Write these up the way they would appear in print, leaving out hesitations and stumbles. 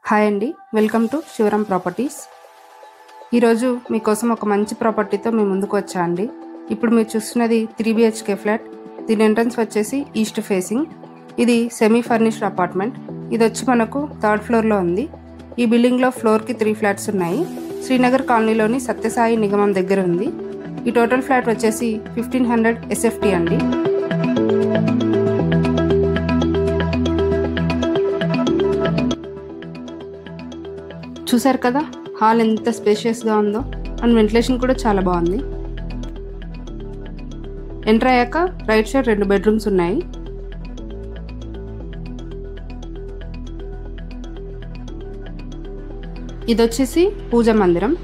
Hi అండి, welcome to Sivaram properties. ఈరోజు మీకోసం ఒక మంచి ప్రాపర్టీతో మేము ముందుకు వచ్చా అండి. ఇప్పుడు మీరు చూస్తున్నది 3 BHK ఫ్లాట్. దీని ఎంట్రన్స్ వచ్చేసి ఈస్ట్ ఫేసింగ్. ఇది సెమీ ఫర్నిష్డ్ అపార్ట్మెంట్. ఇది వచ్చి మనకు 3rd ఫ్లోర్లో ఉంది. ఈ బిల్డింగ్లో ఫ్లోర్కి 3 ఫ్లాట్స్ ఉన్నాయి. శ్రీనగర్ కాలనీలోని సత్యసాయి నిగమం దగ్గర ఉంది. ఈ టోటల్ ఫ్లాట్ వచ్చేసి 1500 SFT అండి. చూసారు కదా, హాల్ ఎంత స్పేషియస్గా ఉందో అండ్ వెంటిలేషన్ కూడా చాలా బాగుంది. ఎంటర్ అయ్యాక రైట్ సైడ్ 2 బెడ్రూమ్స్ ఉన్నాయి. ఇది వచ్చేసి పూజా మందిరం.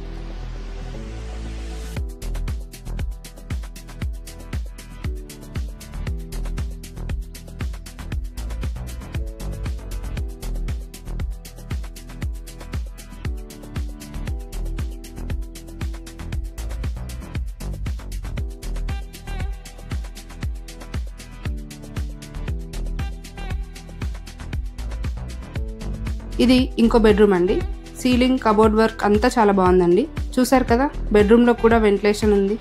ఇది ఇంకో బెడ్రూమ్ అండి. సీలింగ్, కబోర్డ్ వర్క్ అంతా చాలా బాగుందండి. చూసారు కదా, బెడ్రూమ్లో కూడా వెంటిలేషన్ ఉంది.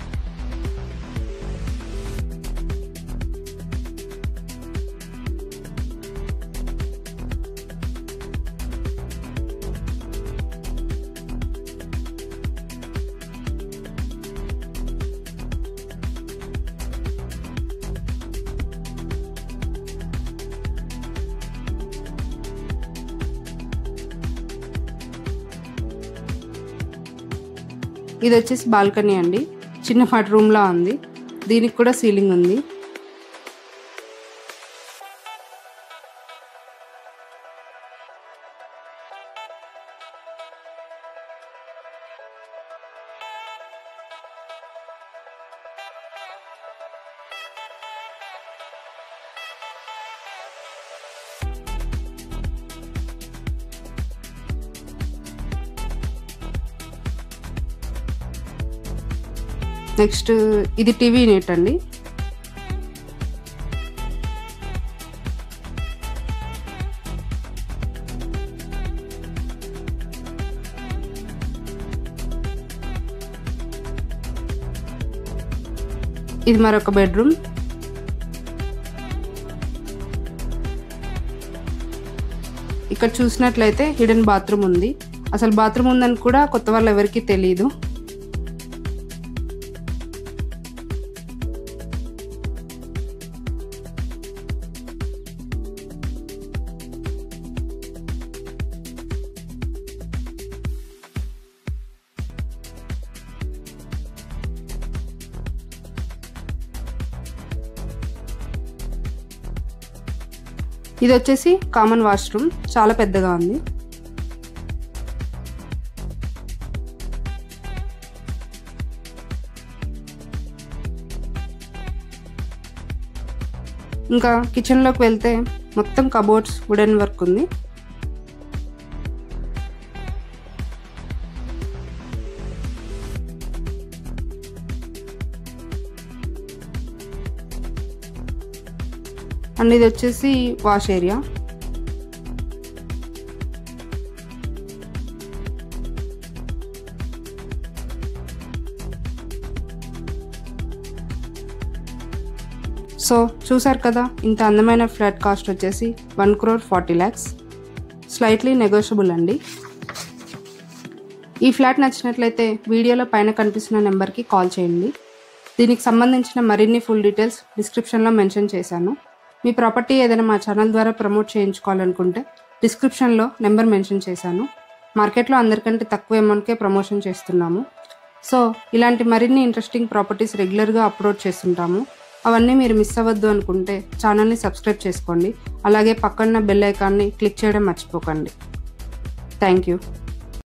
ఇది వచ్చేసి బాల్కనీ అండి. చిన్నపాటి రూమ్లా ఉంది. దీనికి కూడా సీలింగ్ ఉంది. నెక్స్ట్ ఇది టీవీ యూనిట్ అండి. ఇది మరొక బెడ్రూమ్. ఇక్కడ చూసినట్లయితే హిడెన్ బాత్రూమ్ ఉంది. అసలు బాత్రూమ్ ఉందని కూడా కొత్త వాళ్ళు ఎవరికీ తెలియదు. ఇది వచ్చేసి కామన్ వాష్రూమ్, చాలా పెద్దగా ఉంది. ఇంకా కిచెన్లోకి వెళ్తే మొత్తం కబోర్డ్స్, వుడెన్ వర్క్ ఉంది. అండ్ ఇది వచ్చేసి వాష్ ఏరియా. సో చూసారు కదా, ఇంత అందమైన ఫ్లాట్ కాస్ట్ వచ్చేసి 1,40 lakhs. స్లైట్లీ నెగోషియబుల్ అండి. ఈ ఫ్లాట్ నచ్చినట్లయితే వీడియోలో పైన కనిపిస్తున్న నెంబర్కి కాల్ చేయండి. దీనికి సంబంధించిన మరిన్ని ఫుల్ డీటెయిల్స్ డిస్క్రిప్షన్లో మెన్షన్ చేశాను. మీ ప్రాపర్టీ ఏదైనా మా ఛానల్ ద్వారా ప్రమోట్ చేయించుకోవాలనుకుంటే డిస్క్రిప్షన్లో నెంబర్ మెన్షన్ చేశాను. మార్కెట్లో అందరికంటే తక్కువ అమౌంట్కే ప్రమోషన్ చేస్తున్నాము. సో ఇలాంటి మరిన్ని ఇంట్రెస్టింగ్ ప్రాపర్టీస్ రెగ్యులర్గా అప్లోడ్ చేస్తుంటాము. అవన్నీ మీరు మిస్ అవ్వద్దు అనుకుంటే ఛానల్ని సబ్స్క్రైబ్ చేసుకోండి. అలాగే పక్కన బెల్ ఐకాన్ని క్లిక్ చేయడం మర్చిపోకండి. Thank you.